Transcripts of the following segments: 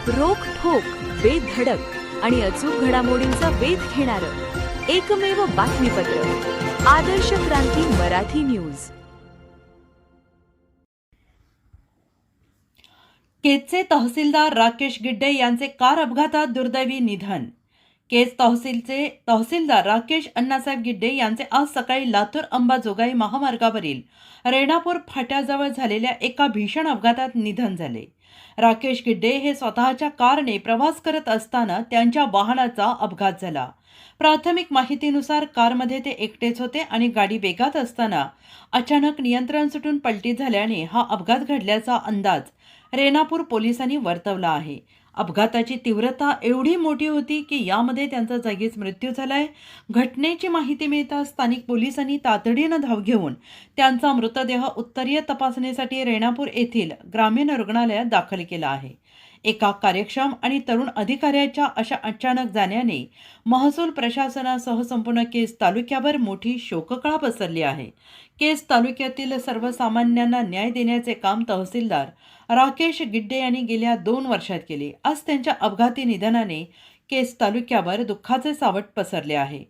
रोखठोक, बेधडक आणि अचूक घडामोडींचा वेध घेणारं एकमेव बातमीपत्र आदर्श क्रांती मराठी न्यूज। केजचे तहसीलदार राकेश गिड्डे यांचे कार अपघातात दुर्दैवी निधन। केज तहसीलचे तहसीलदार राकेश अण्णासाहेब गिड्डे यांचे आज सकाळी लातूर अंबाजोगाई महामार्गावरील रेणापूर फाट्याजवळ झालेल्या एका भीषण अपघातात निधन झाले। राकेश गिड्डे हे स्वतःच्या कारने प्रवास करत असताना त्यांच्या वाहनाचा अपघात झाला। प्राथमिक माहितीनुसार कारमध्ये ते एकटेच होते आणि गाडी वेगात असताना अचानक नियंत्रण सुटून पलटी झाल्याने हा अपघात घडल्याचा अंदाज रेणापूर पोलिसांनी वर्तवला आहे। अपघाताची तीव्रता एवढी मोठी होती की यामध्ये त्यांचा जागीच मृत्यू झालाय। घटनेची माहिती मिळताच स्थानिक पोलिसांनी तातडीनं धाव घेऊन त्यांचा मृतदेह उत्तरीय तपासणीसाठी रेणापूर येथील ग्रामीण रुग्णालयात दाखल केला आहे। एका कार्यक्षम आणि तरुण अधिकाऱ्याच्या अशा अचानक जाण्याने महसूल प्रशासनासह संपूर्ण केज तालुक्यावर मोठी शोककळा पसरली आहे। केज तालुक्यातील सर्वसामान्यांना न्याय देण्याचे काम तहसीलदार राकेश गिड्डे यांनी गेल्या 2 वर्षात केले। आज त्यांच्या अपघाती निधनाने केज तालुक्यावर दुःखाचे सावट पसरले आहे।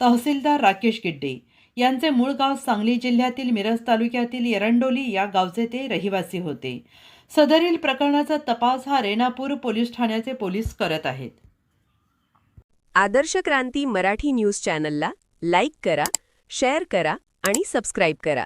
तहसीलदार राकेश गिड्डे यांचे मूळ गाव सांगली जिल्ह्यातील मिरज तालुक्यातील एरंडोली या गावचे ते रहिवासी होते। सदरील प्रकरणाचा तपास हा रेणापूर पोलीस ठाण्याचे पोलीस करत आहेत। आदर्श क्रांती मराठी न्यूज चॅनलला लाईक करा, शेअर करा आणि सबस्क्राईब करा।